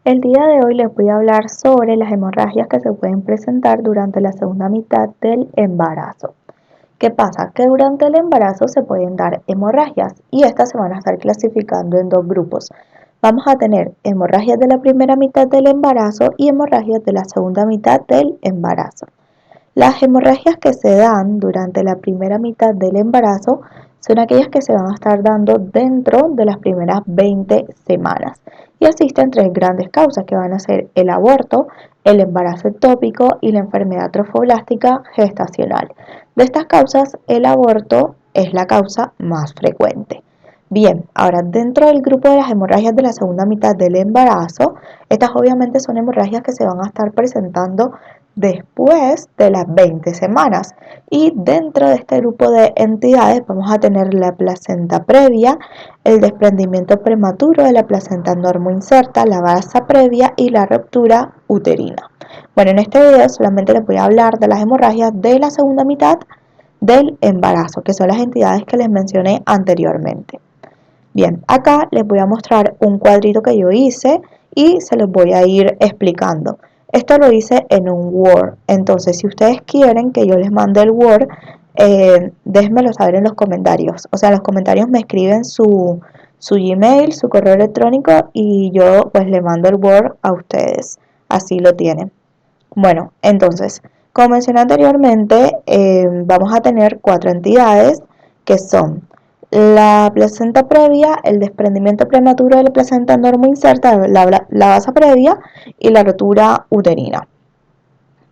El día de hoy les voy a hablar sobre las hemorragias que se pueden presentar durante la segunda mitad del embarazo. ¿Qué pasa? Que durante el embarazo se pueden dar hemorragias y estas se van a estar clasificando en dos grupos. Vamos a tener hemorragias de la primera mitad del embarazo y hemorragias de la segunda mitad del embarazo. Las hemorragias que se dan durante la primera mitad del embarazo son aquellas que se van a estar dando dentro de las primeras 20 semanas y existen tres grandes causas que van a ser el aborto, el embarazo ectópico y la enfermedad trofoblástica gestacional. De estas causas, el aborto es la causa más frecuente. Bien, ahora dentro del grupo de las hemorragias de la segunda mitad del embarazo, estas obviamente son hemorragias que se van a estar presentando después de las 20 semanas. Y dentro de este grupo de entidades vamos a tener la placenta previa, el desprendimiento prematuro de la placenta normoinserta, la basa previa y la ruptura uterina. Bueno, en este video solamente les voy a hablar de las hemorragias de la segunda mitad del embarazo, que son las entidades que les mencioné anteriormente. Bien, acá les voy a mostrar un cuadrito que yo hice y se los voy a ir explicando. Esto lo hice en un Word, entonces si ustedes quieren que yo les mande el Word, déjenmelo saber en los comentarios. O sea, en los comentarios me escriben su Gmail, su correo electrónico y yo pues le mando el Word a ustedes. Así lo tienen. Bueno, entonces, como mencioné anteriormente, vamos a tener cuatro entidades que son la placenta previa, el desprendimiento prematuro de la placenta normoinserta, la basa previa y la rotura uterina.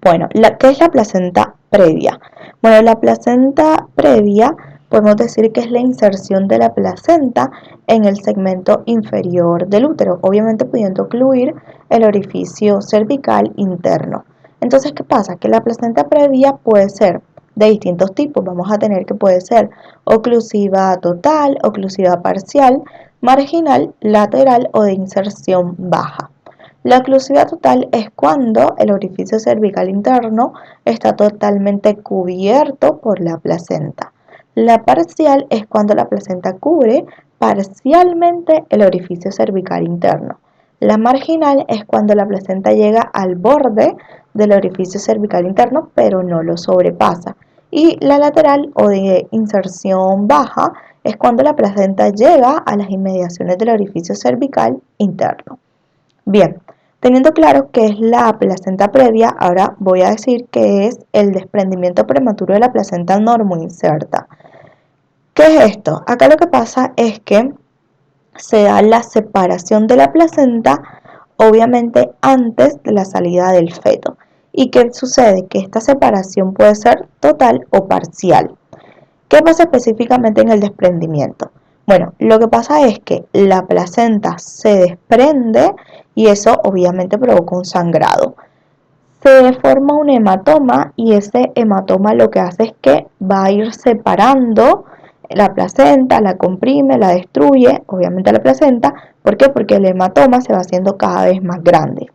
Bueno, ¿qué es la placenta previa? Bueno, la placenta previa podemos decir que es la inserción de la placenta en el segmento inferior del útero, obviamente pudiendo incluir el orificio cervical interno. Entonces, ¿qué pasa? Que la placenta previa puede ser de distintos tipos. Vamos a tener que puede ser oclusiva total, oclusiva parcial, marginal, lateral o de inserción baja. La oclusiva total es cuando el orificio cervical interno está totalmente cubierto por la placenta. La parcial es cuando la placenta cubre parcialmente el orificio cervical interno. La marginal es cuando la placenta llega al borde del orificio cervical interno, pero no lo sobrepasa. Y la lateral o de inserción baja es cuando la placenta llega a las inmediaciones del orificio cervical interno. Bien, teniendo claro qué es la placenta previa, ahora voy a decir qué es el desprendimiento prematuro de la placenta normoinserta. ¿Qué es esto? Acá lo que pasa es que se da la separación de la placenta, obviamente antes de la salida del feto. ¿Y qué sucede? Que esta separación puede ser total o parcial. ¿Qué pasa específicamente en el desprendimiento? Bueno, lo que pasa es que la placenta se desprende y eso obviamente provoca un sangrado. Se forma un hematoma y ese hematoma lo que hace es que va a ir separando la placenta, la comprime, la destruye, obviamente la placenta. ¿Por qué? Porque el hematoma se va haciendo cada vez más grande.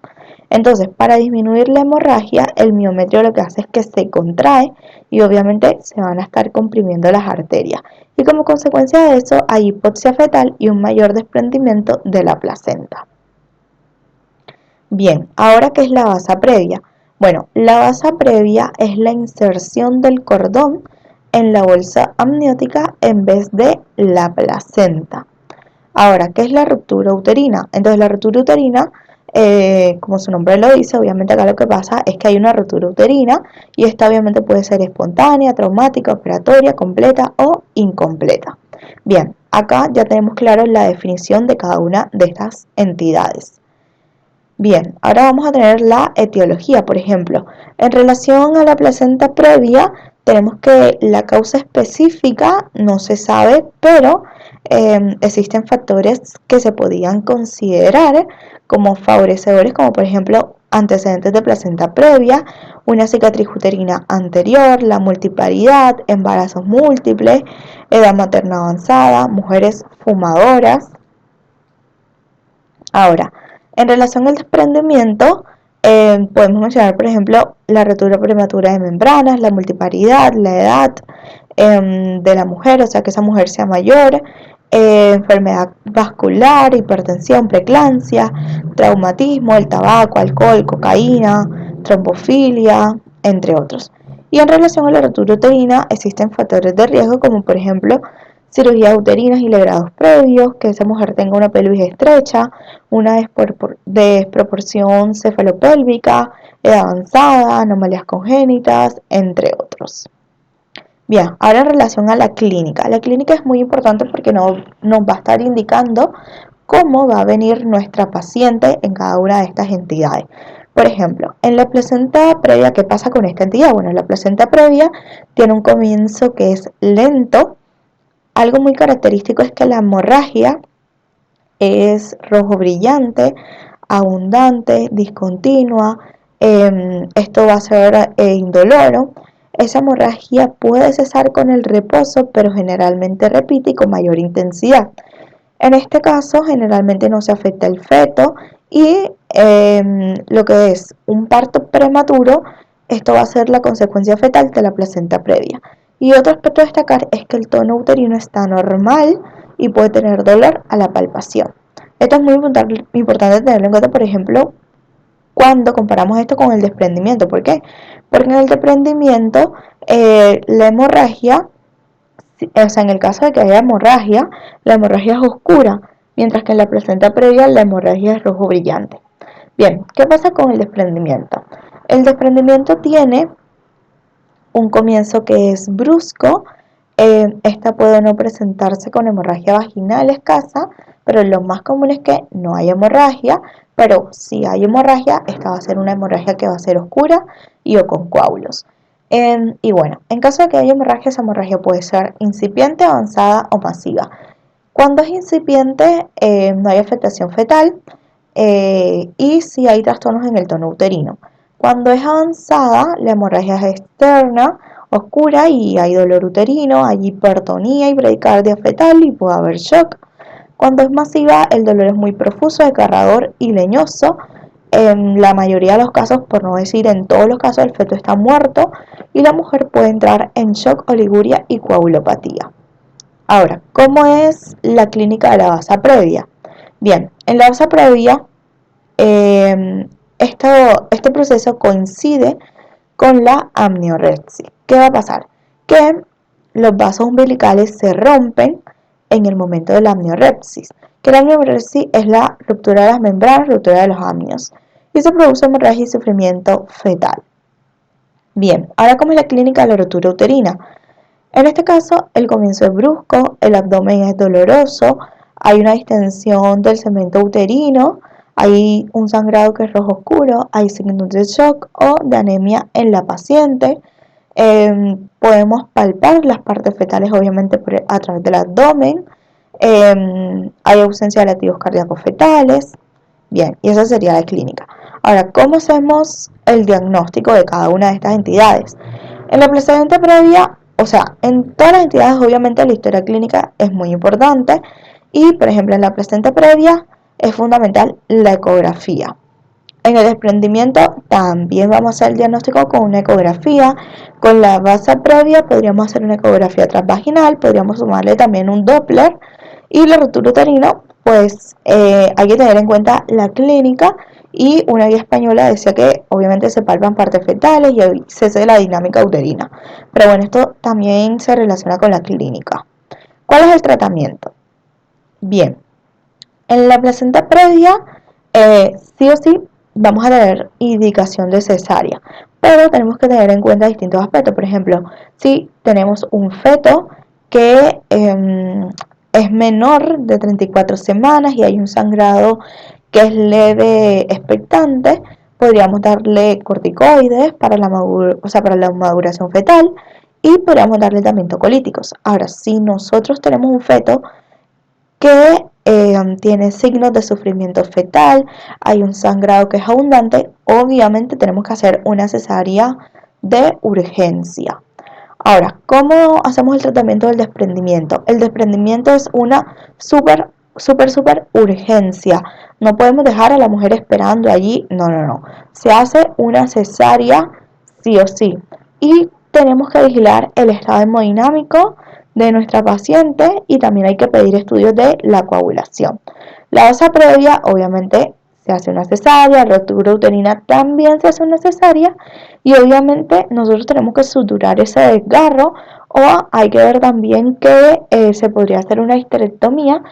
Entonces, para disminuir la hemorragia, el miometrio lo que hace es que se contrae y obviamente se van a estar comprimiendo las arterias. Y como consecuencia de eso, hay hipoxia fetal y un mayor desprendimiento de la placenta. Bien, ahora ¿qué es la basa previa? Bueno, la basa previa es la inserción del cordón en la bolsa amniótica en vez de la placenta. Ahora, ¿qué es la ruptura uterina? Entonces, la ruptura uterina, como su nombre lo dice, obviamente acá lo que pasa es que hay una ruptura uterina y esta obviamente puede ser espontánea, traumática, operatoria, completa o incompleta. Bien, acá ya tenemos claro la definición de cada una de estas entidades. Bien, ahora vamos a tener la etiología, por ejemplo. En relación a la placenta previa, tenemos que la causa específica no se sabe, pero existen factores que se podían considerar como favorecedores, como por ejemplo antecedentes de placenta previa, una cicatriz uterina anterior, la multiparidad, embarazos múltiples, edad materna avanzada, mujeres fumadoras. Ahora, en relación al desprendimiento, podemos mencionar, por ejemplo, la rotura prematura de membranas, la multiparidad, la edad de la mujer, o sea, que esa mujer sea mayor, enfermedad vascular, hipertensión, preeclampsia, traumatismo, el tabaco, alcohol, cocaína, trombofilia, entre otros. Y en relación a la rotura uterina existen factores de riesgo como por ejemplo cirugías uterinas y legrados previos, que esa mujer tenga una pelvis estrecha, una desproporción cefalopélvica, edad avanzada, anomalías congénitas, entre otros. Bien, ahora en relación a la clínica es muy importante porque nos va a estar indicando cómo va a venir nuestra paciente en cada una de estas entidades. Por ejemplo, en la placenta previa, ¿qué pasa con esta entidad? Bueno, la placenta previa tiene un comienzo que es lento. Algo muy característico es que la hemorragia es rojo brillante, abundante, discontinua. Esto va a ser indoloro. Esa hemorragia puede cesar con el reposo, pero generalmente repite y con mayor intensidad. En este caso, generalmente no se afecta el feto y lo que es un parto prematuro, esto va a ser la consecuencia fetal de la placenta previa. Y otro aspecto a destacar es que el tono uterino está normal y puede tener dolor a la palpación. Esto es muy importante tenerlo en cuenta, por ejemplo, cuando comparamos esto con el desprendimiento. ¿Por qué? Porque en el desprendimiento, la hemorragia, o sea, en el caso de que haya hemorragia, la hemorragia es oscura, mientras que en la placenta previa la hemorragia es rojo brillante. Bien, ¿qué pasa con el desprendimiento? El desprendimiento tiene un comienzo que es brusco. Esta puede no presentarse con hemorragia vaginal escasa, pero lo más común es que no hay hemorragia, pero si hay hemorragia, esta va a ser una hemorragia que va a ser oscura y o con coágulos. Y bueno, en caso de que haya hemorragia, esa hemorragia puede ser incipiente, avanzada o masiva. Cuando es incipiente, no hay afectación fetal y sí hay trastornos en el tono uterino. Cuando es avanzada, la hemorragia es externa, oscura y hay dolor uterino, hay hipertonía y bradicardia fetal y puede haber shock. Cuando es masiva, el dolor es muy profuso, desgarrador y leñoso. En la mayoría de los casos, por no decir en todos los casos, el feto está muerto y la mujer puede entrar en shock, oliguria y coagulopatía. Ahora, ¿cómo es la clínica de la basa previa? Bien, en la basa previa, este proceso coincide con la amniorexia. ¿Qué va a pasar? Que los vasos umbilicales se rompen en el momento de la amniorexis. Que la amniorexis es la ruptura de las membranas, ruptura de los amnios. Y se produce hemorragia y sufrimiento fetal. Bien, ahora ¿cómo es la clínica de la rotura uterina? En este caso, el comienzo es brusco, el abdomen es doloroso, hay una distensión del cemento uterino, hay un sangrado que es rojo oscuro, hay signos de shock o de anemia en la paciente. Podemos palpar las partes fetales obviamente a través del abdomen. Hay ausencia de latidos cardíacos fetales. Bien, y esa sería la clínica. Ahora, ¿cómo hacemos el diagnóstico de cada una de estas entidades? En la placenta previa, o sea, en todas las entidades obviamente la historia clínica es muy importante y, por ejemplo, en la placenta previa es fundamental la ecografía. En el desprendimiento también vamos a hacer el diagnóstico con una ecografía. Con la basa previa podríamos hacer una ecografía transvaginal, podríamos sumarle también un Doppler. Y la rotura uterina, pues hay que tener en cuenta la clínica y una guía española decía que obviamente se palpan partes fetales y se hace la dinámica uterina. Pero bueno, esto también se relaciona con la clínica. ¿Cuál es el tratamiento? Bien, en la placenta previa, sí o sí vamos a tener indicación de cesárea, pero tenemos que tener en cuenta distintos aspectos. Por ejemplo, si tenemos un feto que es menor de 34 semanas y hay un sangrado que es leve expectante, podríamos darle corticoides para para la maduración fetal y podríamos darle también tocolíticos. Ahora, si nosotros tenemos un feto que tiene signos de sufrimiento fetal, hay un sangrado que es abundante, obviamente tenemos que hacer una cesárea de urgencia. Ahora, ¿cómo hacemos el tratamiento del desprendimiento? El desprendimiento es una súper urgencia. No podemos dejar a la mujer esperando allí. No. Se hace una cesárea sí o sí. Y tenemos que vigilar el estado hemodinámico de nuestra paciente y también hay que pedir estudios de la coagulación. La basa previa, obviamente, se hace una cesárea, rotura uterina también se hace una cesárea y obviamente nosotros tenemos que suturar ese desgarro o hay que ver también que se podría hacer una histerectomía,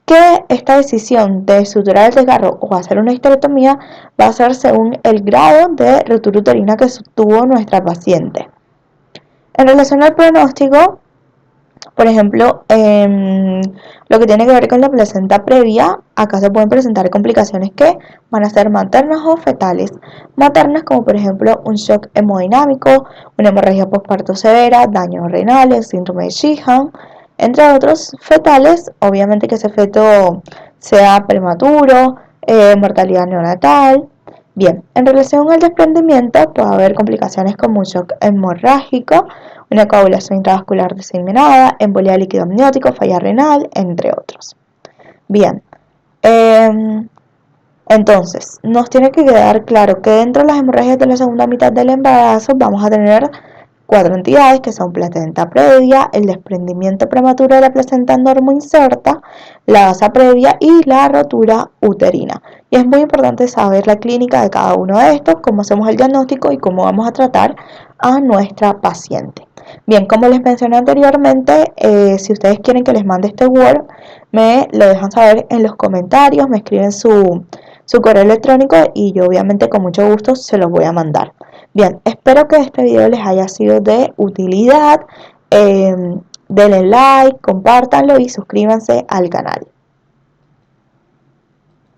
que esta decisión de suturar el desgarro o hacer una histerectomía va a ser según el grado de rotura uterina que tuvo nuestra paciente. En relación al pronóstico, por ejemplo, lo que tiene que ver con la placenta previa, acá se pueden presentar complicaciones que van a ser maternas o fetales. Maternas como por ejemplo un shock hemodinámico, una hemorragia postparto severa, daños renales, síndrome de Sheehan, entre otros. Fetales, obviamente que ese feto sea prematuro, mortalidad neonatal. Bien, en relación al desprendimiento puede haber complicaciones como un shock hemorrágico, una coagulación intravascular diseminada, embolia de líquido amniótico, falla renal, entre otros. Bien, entonces nos tiene que quedar claro que dentro de las hemorragias de la segunda mitad del embarazo vamos a tener 4 entidades que son placenta previa, el desprendimiento prematuro de la placenta normoinserta, la basa previa y la rotura uterina. Y es muy importante saber la clínica de cada uno de estos, cómo hacemos el diagnóstico y cómo vamos a tratar a nuestra paciente. Bien, como les mencioné anteriormente, si ustedes quieren que les mande este Word, me lo dejan saber en los comentarios, me escriben su correo electrónico y yo obviamente con mucho gusto se los voy a mandar. Bien, espero que este video les haya sido de utilidad. Denle like, compártanlo y suscríbanse al canal.